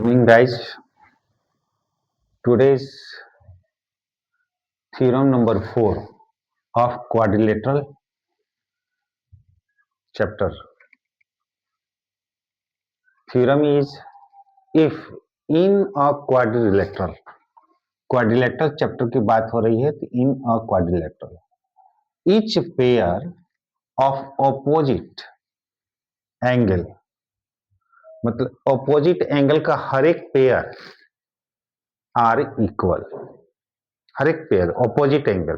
Morning, guys. Today's theorem number 4 of quadrilateral chapter. Theorem is if in a quadrilateral chapter की बात हो रही है तो in a quadrilateral each pair of opposite angle मतलब opposite angle का हर एक पेयर आर इक्वल हर एक pair opposite angle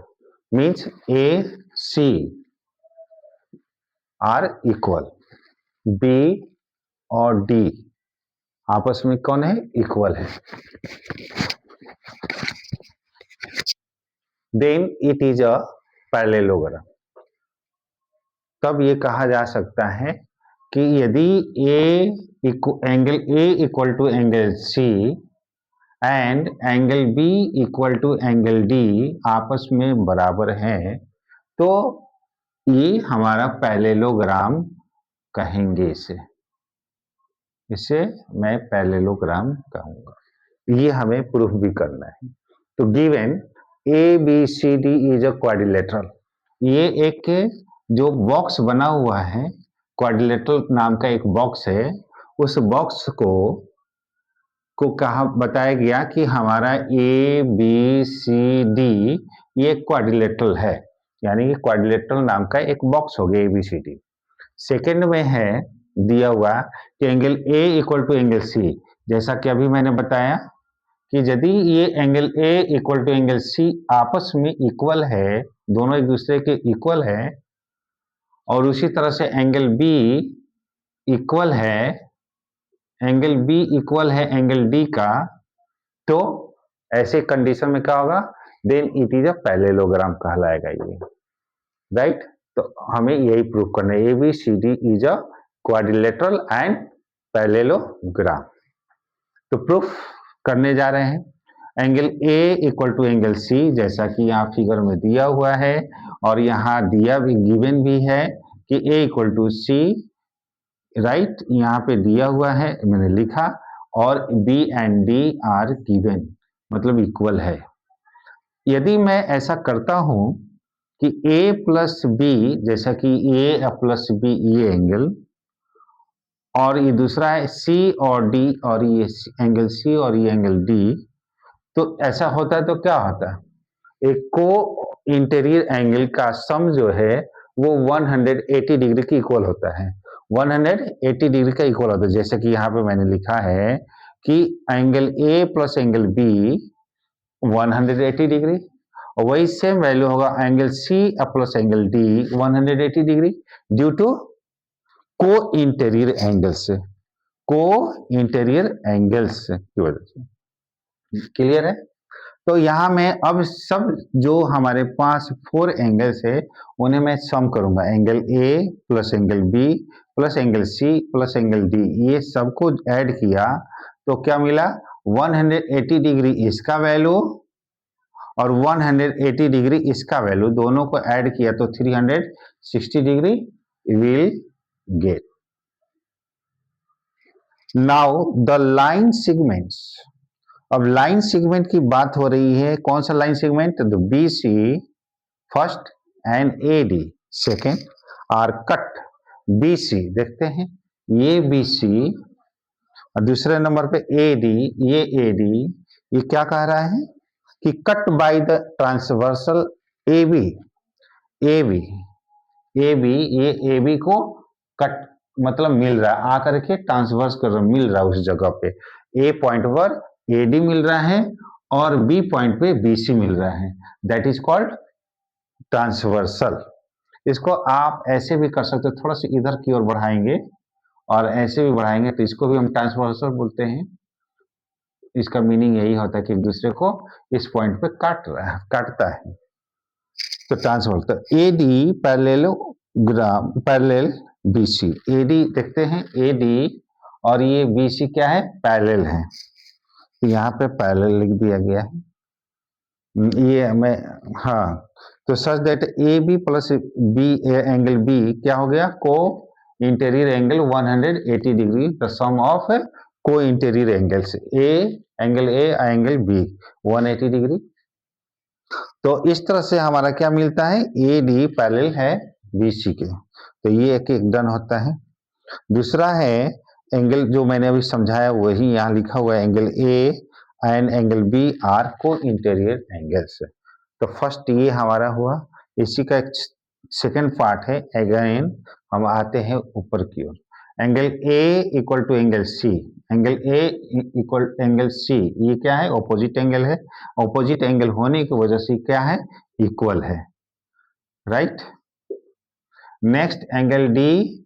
means A C are equal B और डी आपस में कौन है इक्वल है then it is a parallelogram. तब ये कहा जा सकता है कि यदि angle A equal to angle C and angle B equal to angle D आपस में बराबर है तो ये हमारा पैरेललोग्राम कहेंगे। इसे मैं पैरेललोग्राम कहूंगा। ये हमें प्रूफ भी करना है। तो given A B C D is a quadrilateral, ये एक जो बॉक्स बना हुआ है क्वाड्रिलेटरल नाम का एक बॉक्स है, उस बॉक्स को कहा बताया गया कि हमारा ए बी सी डी ये क्वाड्रिलेटरल है, यानी कि क्वाड्रिलेटरल नाम का एक बॉक्स हो गया A B C D. Second में है दिया हुआ कि angle A equal to angle C, जैसा कि अभी मैंने बताया कि यदि ये angle A equal to angle C आपस में इक्वल है, दोनों एक दूसरे के इक्वल है, और उसी तरह से एंगल बी इक्वल है एंगल डी का, तो ऐसे कंडीशन में क्या होगा, then it is a parallelogram कहलाएगा ये, राइट। तो हमें यही प्रूव करना है, A B C D is a quadrilateral and parallelogram. तो प्रूफ करने जा रहे हैं। Angle A equal to angle C जैसा कि यहाँ फिगर में दिया हुआ है, और यहाँ दिया भी गिवन भी है कि A equal to C, right, यहाँ पे दिया हुआ है मैंने लिखा, और B and D are given मतलब इक्वल है। यदि मैं ऐसा करता हूं कि ए प्लस बी, जैसा कि ए प्लस बी ये एंगल, और ये दूसरा है सी और डी, और ये एंगल सी और ये एंगल डी, तो ऐसा होता है तो क्या होता है, एक को इंटीरियर एंगल का सम जो है वो 180 डिग्री की इक्वल होता है, 180 डिग्री का इक्वल होता है। जैसे कि यहाँ पे मैंने लिखा है कि angle A plus angle B 180 degree, और वही सेम वैल्यू होगा angle C plus angle D 180 degree due to co interior angles की वजह से। क्लियर है। तो यहां मैं अब सब जो हमारे पास 4 एंगल्स है उन्हें मैं सम करूंगा, angle A plus angle B plus angle C plus angle D, ये सबको ऐड किया तो क्या मिला, 180 डिग्री इसका वैल्यू और 180 डिग्री इसका वैल्यू, दोनों को ऐड किया तो 360 degree will get. Now the line segments, अब लाइन सेगमेंट की बात हो रही है। कौन सा लाइन सेगमेंट, तो B C first and A D second are cut. B C देखते हैं, ये बी सी और दूसरे नंबर पे ए डी, ये क्या कह रहा है कि cut by the transversal A B, ये ए बी को कट मतलब मिल रहा है, आकर के ट्रांसवर्स कर मिल रहा है उस जगह पे, ए पॉइंट पर ए डी मिल रहा है और बी पॉइंट पे बी सी मिल रहा है, दैट इज कॉल्ड ट्रांसवर्सल। इसको आप ऐसे भी कर सकते हो, थोड़ा सा इधर की ओर बढ़ाएंगे और ऐसे भी बढ़ाएंगे तो इसको भी हम ट्रांसवर्सल बोलते हैं। इसका मीनिंग यही होता है कि एक दूसरे को इस पॉइंट पे काटता है, तो transversal. A D parallel B C, A D देखते हैं, ए डी और ये बी सी क्या है, पैरेलल है, यहाँ पे पैरेलल लिख दिया गया है, ये मैं, हाँ, तो such that A B plus B angle B क्या हो गया, co interior angle 180 degree, the sum of co interior angles angle A angle B 180 degree. तो इस तरह से हमारा क्या मिलता है, ए डी पैरेलल है बीसी के, तो ये एक डन होता है। दूसरा है एंगल जो मैंने अभी समझाया वही यहाँ लिखा हुआ है, angle A and angle B are co interior angles. तो फर्स्ट ये हमारा हुआ। इसी का एक सेकेंड पार्ट है, अगेन हम आते हैं ऊपर की ओर। Angle A equal to angle C, angle A equal angle C, ये क्या है, ऑपोजिट एंगल है। ऑपोजिट एंगल होने की वजह से क्या है, इक्वल है, right. Next angle D,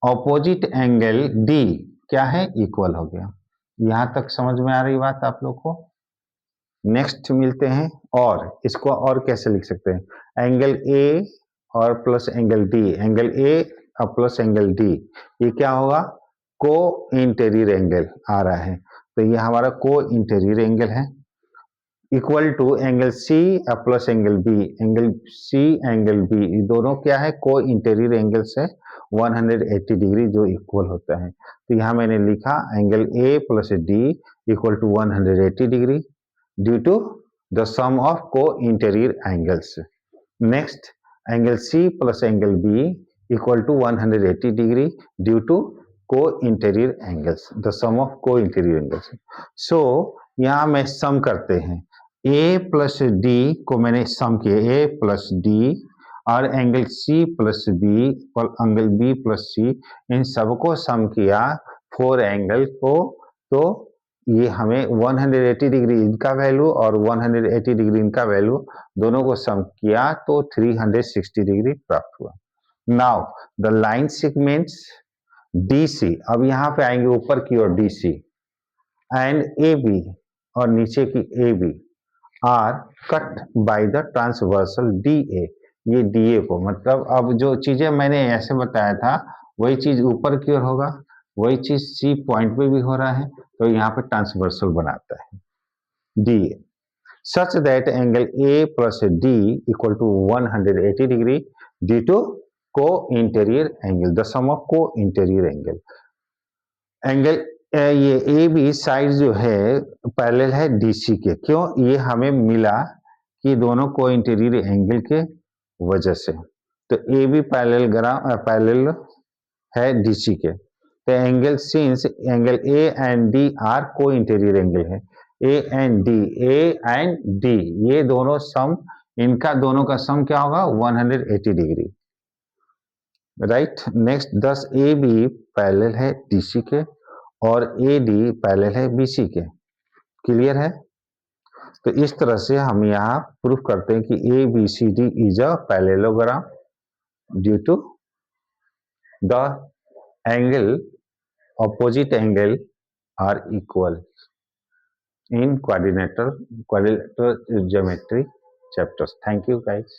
opposite angle D क्या है, इक्वल हो गया। यहां तक समझ में आ रही बात आप लोग को। नेक्स्ट मिलते हैं, और इसको और कैसे लिख सकते हैं, एंगल ए और plus angle D, angle A और प्लस एंगल डी, ये क्या होगा, को इंटीरियर एंगल आ रहा है, तो ये हमारा को इंटीरियर एंगल है। Equal to angle C plus angle B, angle C angle B, ये दोनों क्या है, को इंटीरियर एंगल्स है 180 डिग्री जो इक्वल होता है। तो यहाँ मैंने लिखा angle A plus D equal to 180 degree due to the sum of co interior angles. Next angle C plus angle B equal to 180 degree due to co interior angles, the sum of co interior angles. So यहाँ में सम करते हैं, ए plus D को मैंने सम किया, ए plus D और angle C plus B और angle B plus सी, इन सबको सम किया 4 एंगल को, तो ये हमें 180 डिग्री इनका वैल्यू और 180 डिग्री इनका वैल्यू दोनों को सम किया तो 360 डिग्री प्राप्त हुआ। Now the line segments DC, अब यहाँ पे आएंगे ऊपर की ओर DC एंड AB और नीचे की AB are cut by the transversal DA, ये DA को, मतलब अब जो चीजें मैंने ऐसे बताया था वही चीज ऊपर की ओर होगा, वही चीज C पॉइंट पे भी हो रहा है, तो यहाँ पे ट्रांसवर्सल बनाता है DA, such that angle A plus D equal to 180 degree due to co-interior angle, the sum of co-interior angle. Angle ये ए बी साइड जो है पैरेलल है DC के, क्यों, ये हमें मिला कि दोनों को इंटीरियर एंगल के वजह से, तो ए बी पैरेलल है DC के, तो angle since angle A and D are co interior angle है, ए एंड डी ये दोनों सम, इनका दोनों का सम क्या होगा, 180 degree, right. Next 10 A B parallel है DC के और ए डी पैरेलल है BC के, क्लियर है। तो इस तरह से हम यहाँ प्रूफ करते हैं कि ABCD is a parallelogram due to the angle opposite angle are equal in quadrilateral geometry chapters. Thank you guys.